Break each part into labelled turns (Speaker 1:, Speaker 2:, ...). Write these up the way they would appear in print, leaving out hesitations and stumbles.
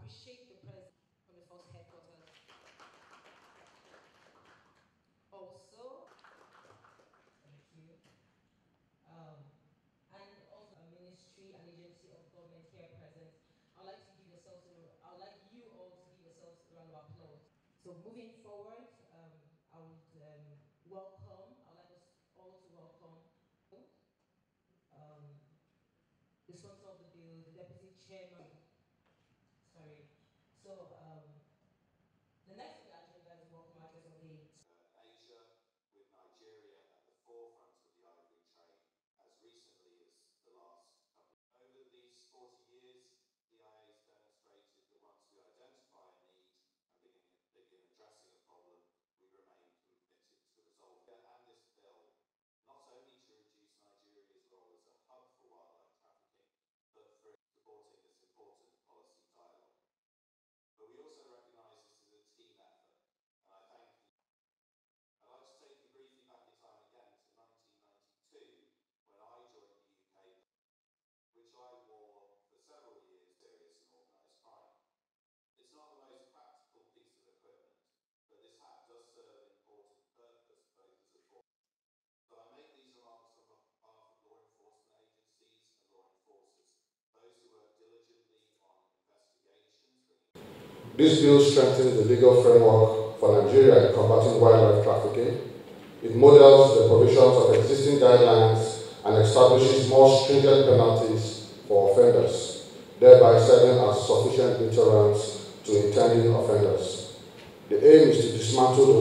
Speaker 1: appreciate the president from the first headquarters. Also, thank you. And also a ministry and agency of government here present. I'd like you all to give yourselves a round of applause. So moving forward, I would I'd like us all to welcome the sponsor of the bill, the deputy chairman. Sorry. So the next agenda is welcome address of the
Speaker 2: Asia, with Nigeria at the forefront of the ivory trade as recently as the last couple. Over these 40 years, DIA has demonstrated that once we identify a need and begin addressing a problem, we remain committed to resolve it. And this bill, not only to reduce Nigeria's role as a hub for wildlife trafficking, but for supporting this important policy dialogue. But we also recognise this as a team effort, and I thank you. I'd like to take you briefly back in time again to 1992, when I joined the UK, which I wore for several years, serious and organised crime. It's not the most practical piece of equipment, but this hat does serve an important purpose, both as a force. So I make these remarks on behalf of law enforcement agencies and law enforcers, those who work diligently on investigations.
Speaker 3: This bill strengthens the legal framework for Nigeria in combating wildlife trafficking. It models the provisions of existing guidelines and establishes more stringent penalties for offenders, thereby serving as sufficient deterrence to intending offenders. The aim is to dismantle the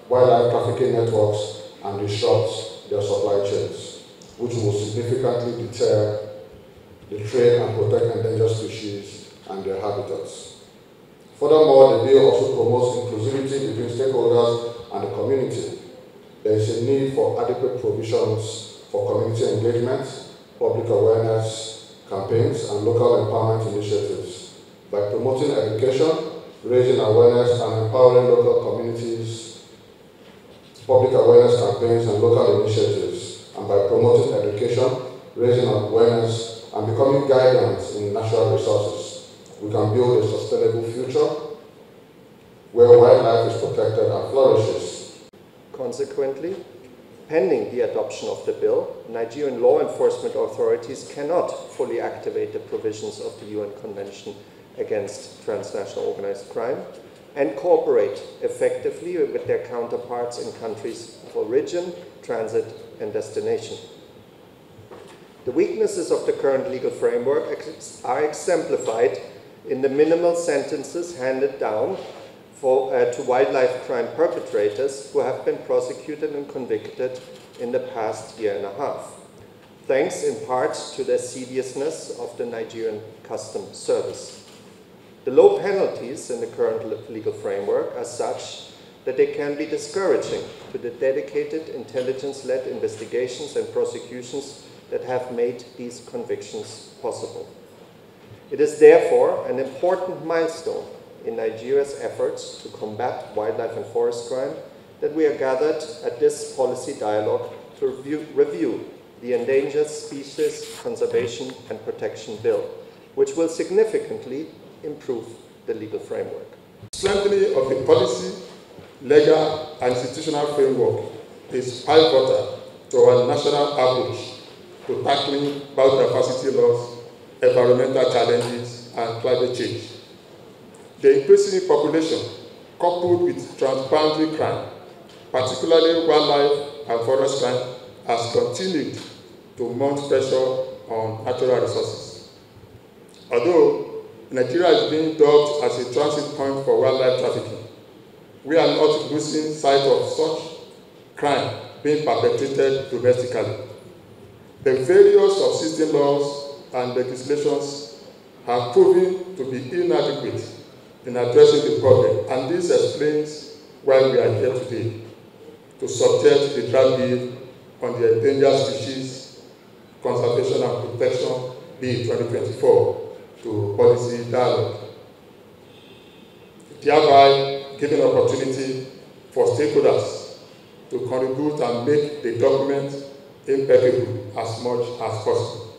Speaker 3: wildlife trafficking networks and disrupt their supply chains, which will significantly deter the trade and protect endangered species and their habitats. Furthermore, the bill also promotes inclusivity between stakeholders and the community. There is a need for adequate provisions for community engagement, public awareness campaigns, and local empowerment initiatives. By promoting education, raising awareness, and empowering local communities, public awareness campaigns, and local initiatives, and by promoting education, raising awareness, and becoming guidance in natural resources, we can build a sustainable future where wildlife is protected and flourishes.
Speaker 4: Consequently, pending the adoption of the bill, Nigerian law enforcement authorities cannot fully activate the provisions of the UN Convention against Transnational Organized Crime and cooperate effectively with their counterparts in countries of origin, transit, and destination. The weaknesses of the current legal framework are exemplified in the minimal sentences handed down to wildlife crime perpetrators who have been prosecuted and convicted in the past year and a half, thanks in part to the seriousness of the Nigerian Customs Service. The low penalties in the current legal framework are such that they can be discouraging to the dedicated intelligence-led investigations and prosecutions that have made these convictions possible. It is therefore an important milestone in Nigeria's efforts to combat wildlife and forest crime that we are gathered at this policy dialogue to review the Endangered Species Conservation and Protection Bill, which will significantly improve the legal framework.
Speaker 5: Strengthening of the policy, legal, and institutional framework is pivotal to our national approach to tackling biodiversity loss, environmental challenges, and climate change. The increasing population, coupled with transboundary crime, particularly wildlife and forest crime, has continued to mount pressure on natural resources. Although Nigeria is being dubbed as a transit point for wildlife trafficking, we are not losing sight of such crime being perpetrated domestically. The various subsisting laws and legislations have proven to be inadequate in addressing the problem, and this explains why we are here today, to subject the draft bill on the Endangered Species Conservation and Protection Bill 2024 to policy dialogue, thereby giving opportunity for stakeholders to contribute and make the document impeccable as much as possible.